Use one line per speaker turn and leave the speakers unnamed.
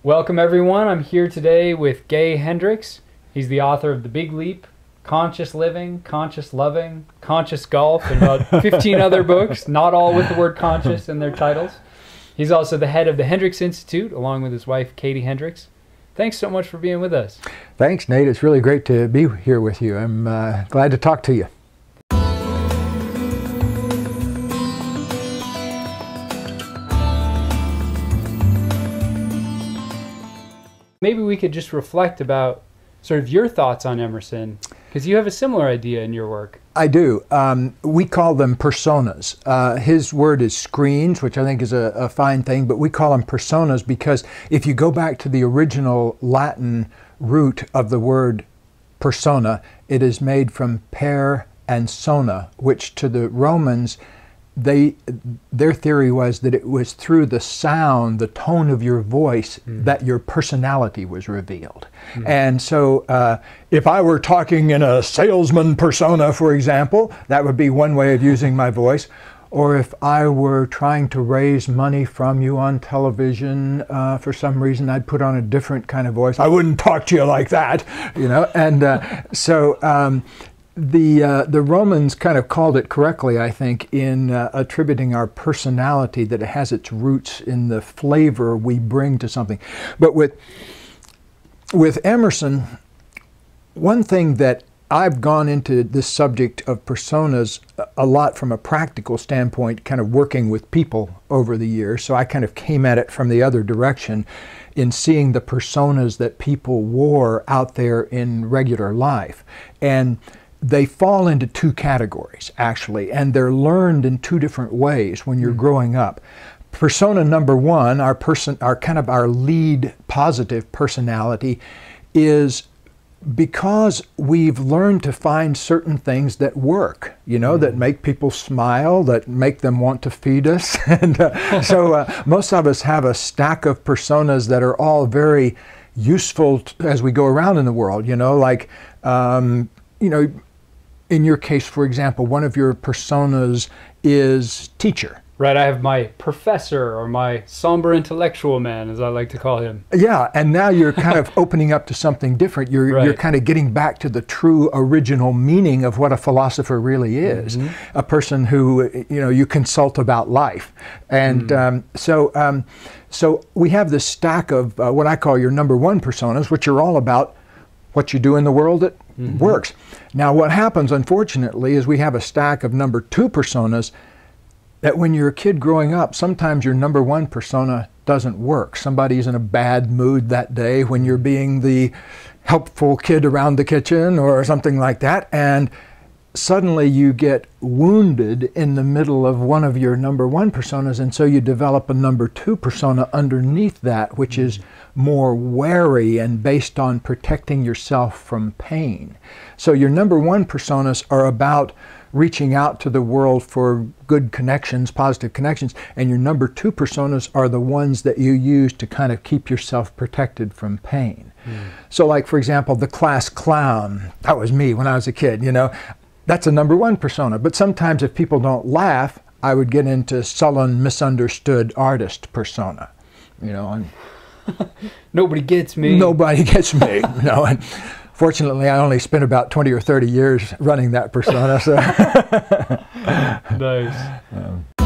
Welcome everyone. I'm here today with Gay Hendricks. He's the author of The Big Leap, Conscious Living, Conscious Loving, Conscious Golf, and about 15 other books, not all with the word conscious in their titles. He's also the head of the Hendricks Institute, along with his wife, Katie Hendricks. Thanks so much for being with us.
Thanks, Nate. It's really great to be here with you. I'm glad to talk to you.
Maybe we could just reflect about sort of your thoughts on Emerson, because you have a similar idea in your work.
I do. We call them personas. His word is screens, which I think is a fine thing, but we call them personas because if you go back to the original Latin root of the word persona, it is made from per and sona, which to the Romans, their theory was that it was through the sound, the tone of your voice, that your personality was revealed. And so if I were talking in a salesman persona, for example, that would be one way of using my voice. Or if I were trying to raise money from you on television, for some reason I'd put on a different kind of voice. I wouldn't talk to you like that, you know. And the Romans kind of called it correctly, I think, in attributing our personality, that it has its roots in the flavor we bring to something. But with Emerson, one thing that I've gone into this subject of personas a lot from a practical standpoint, kind of working with people over the years, so I kind of came at it from the other direction in seeing the personas that people wore out there in regular life. And they fall into two categories, actually, and they're learned in two different ways when you're growing up. Persona number one, our kind of our lead positive personality, is because we've learned to find certain things that work, you know, that make people smile, that make them want to feed us. And so most of us have a stack of personas that are all very useful as we go around in the world, you know, like, you know, in your case, for example, one of your personas is teacher.
Right, I have my professor, or my somber intellectual man, as I like to call him.
Yeah, and now you're kind of opening up to something different. You're kind of getting back to the true original meaning of what a philosopher really is. A person who, you know, you consult about life. And so we have this stack of what I call your number one personas, which are all about what you do in the world that works. Now what happens, unfortunately, is we have a stack of number two personas that when you're a kid growing up, sometimes your number one persona doesn't work. Somebody's in a bad mood that day when you're being the helpful kid around the kitchen or something like that, and suddenly you get wounded in the middle of one of your number one personas, and so you develop a number two persona underneath that, which is more wary and based on protecting yourself from pain. So your number one personas are about reaching out to the world for good connections, positive connections, and your number two personas are the ones that you use to kind of keep yourself protected from pain. So like, for example, the class clown, that was me when I was a kid, you know. That's a number one persona, but sometimes if people don't laugh, I would get into sullen, misunderstood artist persona, you know. And
nobody gets me.
Nobody gets me, you know. And fortunately, I only spent about 20 or 30 years running that persona. So.
Nice.